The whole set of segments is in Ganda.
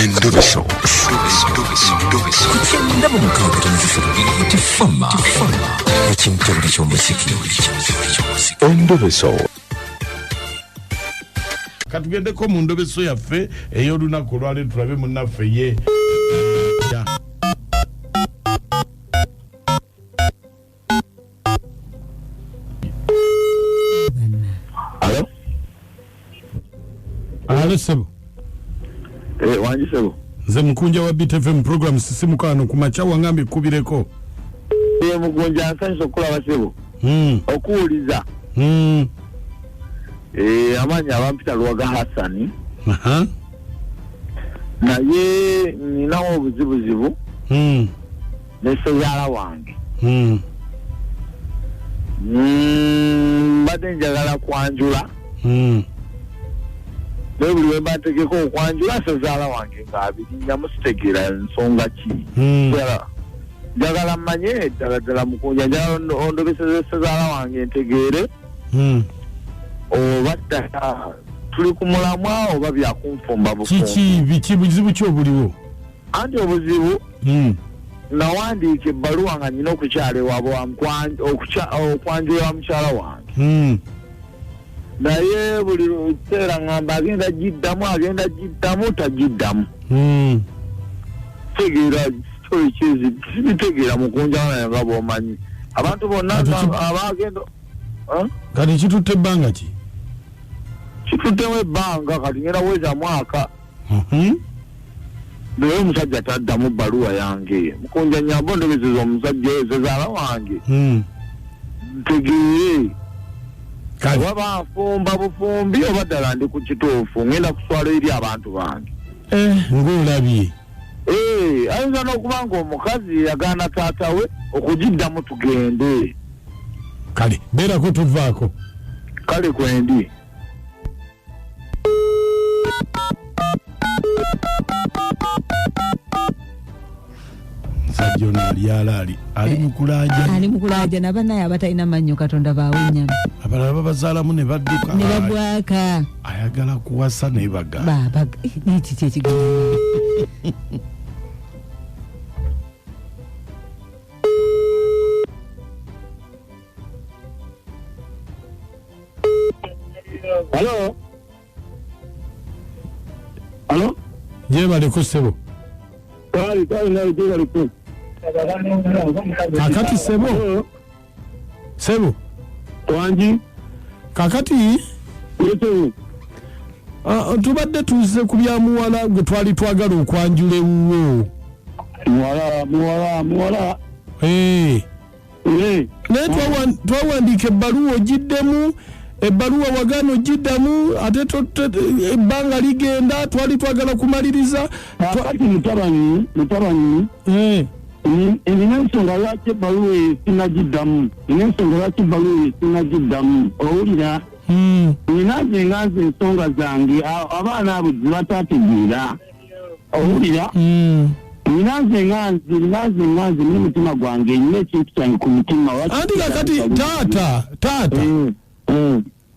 Endobeso. Kugenda mu mukaaga tonzifuna tifama ekintu ky'omuziki. Endobeso. Katugendeko mu ndobeso yaffe ey'olunaku olwaleero tulabe munnaffe ye. Alo sebo. Wange sebo. Nze Mukunja wa BTFM program sisimukano kumacha wangambe kubireko. Mukunja nsanyusa okulaba sebo. Okuwuliza. Amanyi abampita Lwaga Hassani. Naye ninawo obuzibuzibu. Ne sezaala wange. Mbadde njagala kwanjula. Buli we mbategeko okwanjula sezaala wange ng'abiri nyamusitegeera ensonga ki. Njagala mmanye ddala Mukunja, njagala ondobeseze sezaala wange ntegeere. Oba ddala tuli ku mulamwa oba byakunfumba bufumbi. Biki buzibu ki obuliwo? Anti obuzibu nawandiika ebbaluwa nga nina okukyala ewaabwe okwanjula mukyala wange. Naye buli kiseera ngamba agenda giddamu tagiddamu. Tegeera story kizi sibitegeera Mukunja naye nga bw'omanyi abantu bonna abagenda kati kitutte ebbanga ki? Kituttemu ebbanga kati ngenda weza mwaka. Naye omusajja taddamu bbaluwa yange. Mukunja nyamba ondobezeza omusajja oyo sezaala wange ntegeere oba banfumba bufumbi oba ddala ndi ku kituufu ngenda kuswala eri abantu bange. Ng'olabye ayinza n'okuba ng'omukazi yagaana taata we okugiddamu tugende. Kale beerako tuvaako. Kale kwendi. Musajja ono ali mukulaaja nabanaye abatalina mannyo Katonda baawunnyama. Abalala babazaalamu ne badduka ne babwaka. Ayagala kuwasa naye baga. N'eki kyekigenda. Halo? Jebaleko sebo. Kali naye jebaleko. Kakati sebo. Sebo. Wange. Kakati yeto. Tubadde tuze ku bya Muwala gwe twali twagala okwanjula ewuwo. Muwala. Naye twawandiika ebbaluwa ogiddemu. Ebbaluwa wagano giddamu ate ebbanga ligenda twali twagala kumaliriza. Kakati mutabani. Nina ensonga lwaki ebbaluwa sinagiddamu. Owulira? Ninaze nganze ensonga zange abaana abo zibatategeera. Owulira? Ninaze nganze n'omutima gwange nina ekintu kyange ku mutima. Anti kakati taata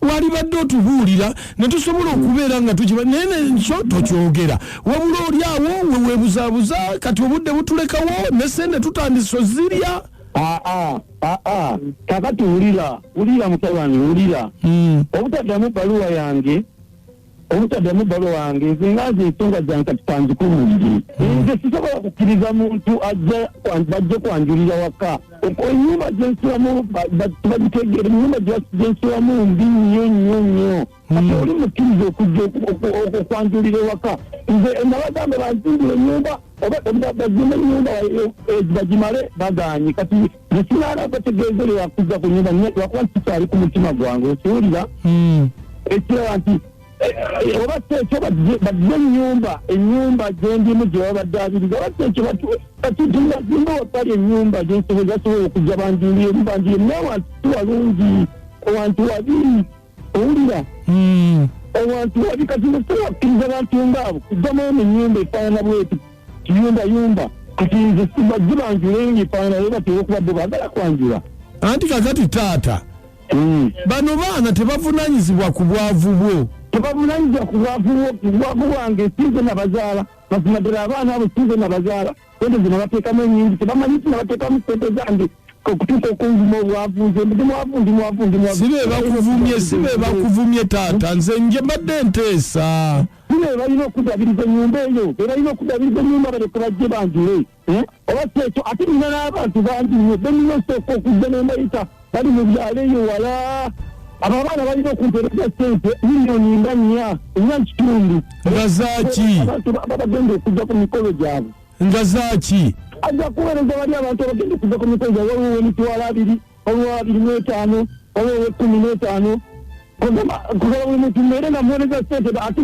wali badde otubuulira ne tusobola okubeera nga tukiba naye nso tokyogera wabula oli awo weebuzaabuza kati obudde butulekawo n'essente tutandise ozirya. Kakati wulira mutabani wulira. Obutaddamu bbaluwa yange nze ngaze ensonga zange kati kanzikuwulire. Nze sisobola kukkiriza muntu bajje kwanjulira waka. Ennyumba gyensulamu bagitegeera ennyumba gyensulamu mbi nnyo. Kati oli mukkiriza okujja okwanjulira ewaka. Nze nabagamba banzimbire ennyumba oba bazimbe ennyumba bagimale baganye. Kati nesinaala bategeezerera kuzza ku nyumba lwakuba kikyali ku mutima gwange okiwulira. Ekiraba nti oba ekyo badde ennyumba gyendimu gye babaddaabiriza oba ekyo batuzimba watali ennyumba gyensobola okujja banjulire naye awantu walungi awantu wabi owulira awantu wabi kati nesobola kukkiriza abantu ngaabo kujjamu eno ennyumba efaanana bwetu kiyumbayumba kati nze sibajje banjule ng'efaanana naye batera okuba bo baagala kwanjula. Anti kakati taata bano baana tebavunaanyizibwa ku bwavu bwo. Tebabulanyizibwa ku bwavu bwange sinze nabazaala. basimadira abaana abo size nabazaala sente zino bateekamu ennyingi tebamanyi nti nabateekamu sente zange okutuuka okunvuma obwavu nze sibe bakuvumye taata nze nje mbadde nteesa sibe balina okudabiriza ennyumba eyo balina okudabiriza ennyumba baleke bajje banjule oba si ekyo ate nina n'abantu bangi nnyo benina osooka okujja nembayita bali mu byalo eyo wala abo abaana balina okumpeereza sente miliyoni nga 4.5 nga zaaki abantu bagenda okujja ku mikolo gyabwe nga zaaki ajja kuweereza bali abantu abagenda okujja ku mikolo gyabwe waliwo emitwalo 2 waliwo 25 waliwo 15 kugala buli muntu mmere nga muweereza sente ate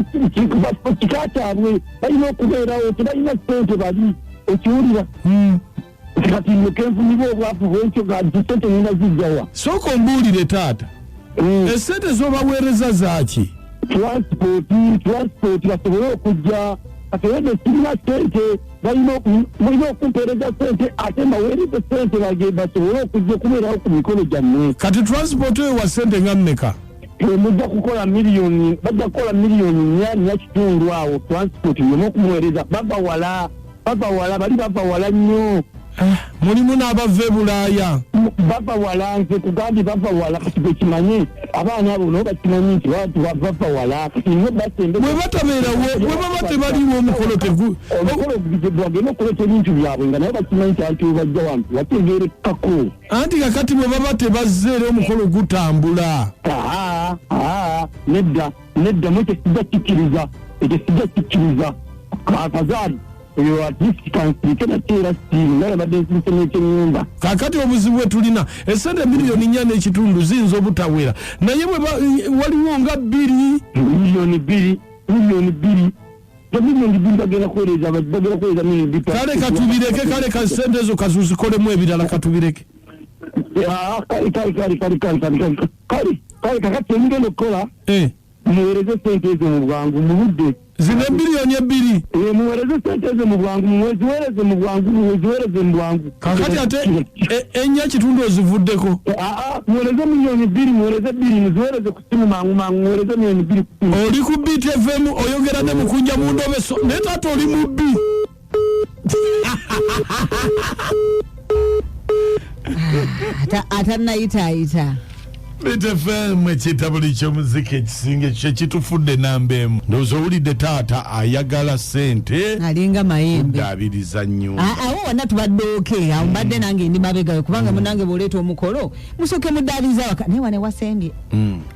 kika kyabwe balina okubeerawo tebalina sente bali ekiwulira kati nkenfunibwa obwavu bwekyo sente nina zijjawa sooka ombuulire taata esente zobaweereza zaaki transport basobole okujja katewede sirina sente mulina okumpeereza sente ate mbaweereze sente basobole okujja okubeerawo ku mikolo gyammwe kati transport eyo wa sente nga mmeka mujja kukola miliyoni 4.5 awo transport yemu okumuweereza bava wala bali bava wala nnyo mulimu n'abava e Bulaaya bava wala nze kugambye bava wala kati bwe kimanye abaana abo nabo bakimanyi nti bava wala kati nyo basembe bwe batabeerawo bwe baba tebaliwo omukolo omukolo bagenda okuleta ebintu byabwe nga nabo bakimanyi nti abantu bajja wantu bategeerekako anti kakati bwe baba tebazze era omukolo gutambula nedda mu ekyo sijja kikkiriza akazaali eyo atisi kansirike nateera simu nga badde nsirike n'ekyennyumba kakati obuzibu bwe tulina esente miliyoni 4.5 ziyinza obutawera naye waliwo nga 2 miliyoni 2 bagenda kuweereza miliyoni 2 kale katubireke kale ka sente ezo kazuzikolemu ebirala katubireke kale kakati emigenda okukola muweereze sente ezo mu bwangu mu budde zino miliyoni 2 muweereze sente ezo mu bwangu muweziweereze mu bwangu kakati ate ennya kitundu ozivuddeko muweereze miliyoni 2 muweereze 2 muziweereze ku simu mangu muweereze miliyoni 2 oli ku BTFM oyogera ne Mukunja mu Ndobeso naye taata oli mubbi atanayitaayita BTFM ekitabo ky'omuziki ekisinga ekitufudde namba emu ndowooza owulidde taata ayagala sente alinga mayembe kuddaabiriza nnyo awo wonna tubadde oke awo mbadde nange ndi mabegayo kubanga munange bw'oleeta omukolo musooke muddaabiriza waka naye wane wasembye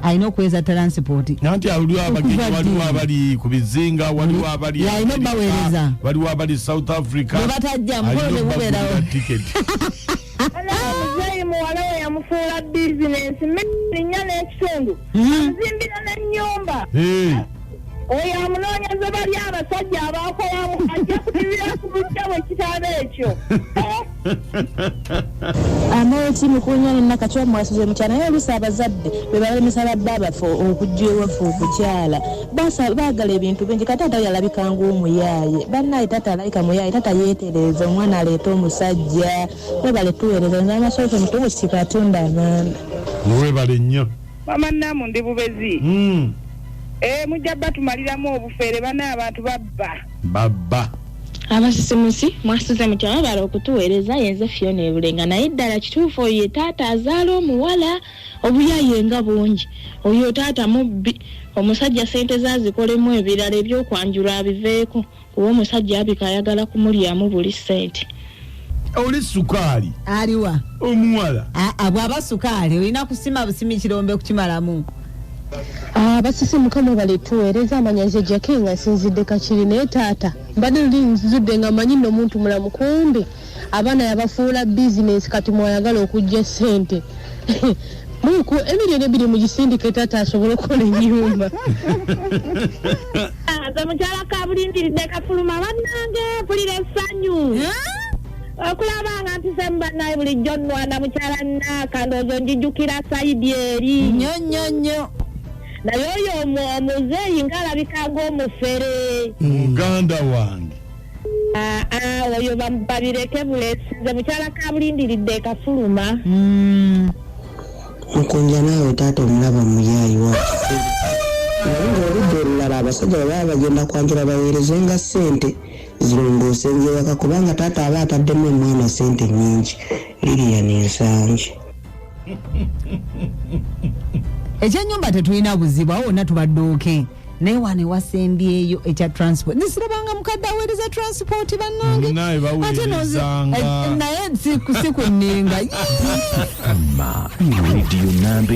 alina okuweza transport nanti waliwo abagenyi waliwo abali ku bizinga waliwo abali alina obaweereza waliwo abali South Africa bwe batajja mukolo ne bubeerawo omuzeeyi muwala we yamufuula bizinensi miliyoni 4.5 amuzimbira n'ennyumba oyo amunoonyeza bali abasajja abaakolamu ajja kutibira ku budde bwe kitabo ekyo amaoti Mukunja ne Nakacwa mwasuze mukyala naye oluusi abazadde be balemesa badde abafe okujja ewaffe okukyala baagala ebintu bingi kati ate yalabika ng'omuyaaye bannaye tata alayika muyaaye tata yeetereza omwana aleeta omusajja webale tuweereza nze amasooke mutubu kikatonda amanda webale nnyo mama Namu ndi bubezi mujja batumaliramu obufeere bana abantu babba abasisimusi mwasuze mukyala bala okutuweereza yenze Fiona ebulenga naye ddala kituufu oyo taata azaala omuwala obuyaaye nga bungi oyo taata mubbi omusajja sente zazikolemu ebirala ebyokwanjula abiveeko kuba omusajja abika ayagala kumulyamu buli sente oli sukaali aliwa omuwala bw'aba sukaali olina kusima busimi kirombe kukimalamu basisimuka bale tuweereza amanyaze jake nga sinzidde kakiri naye taata mbadde luli nzudde nga manyi nno omuntu mulamu kumbi abaana yabafuula bizinesi kati mwayagala okujja sente muku emiliyoni 2 mugisindike taata asobole okukola ennyumba nze mukyala kabulindiridde kafuluma bannange mpulira essanyu okulabanga nti sembannaye bulijjo nnwana mukyala Naaka ndowooza njijjukira sayidi eri nnyo naye oyo omuzeeyi ng'alabika ng'omufere muganda wange oyo babireke bulesi nze mukyala kabulindiridde kafuluma Mukunja naawe taata omulaba muyaayi wa oludda olulala abasajja baba bagenda kwanjula baweerezenga ssente zirongoosa enjewaka kubanga taata aba ataddemu omwana ssente nnyingi Lilian Ensangi. Ekyennyumba tetulina buzibu awo wonna tubadde oke naye wane wasembyeyo ekya transport nisirabanga mukadde aweereza transport bannange naye si kunninga Radio number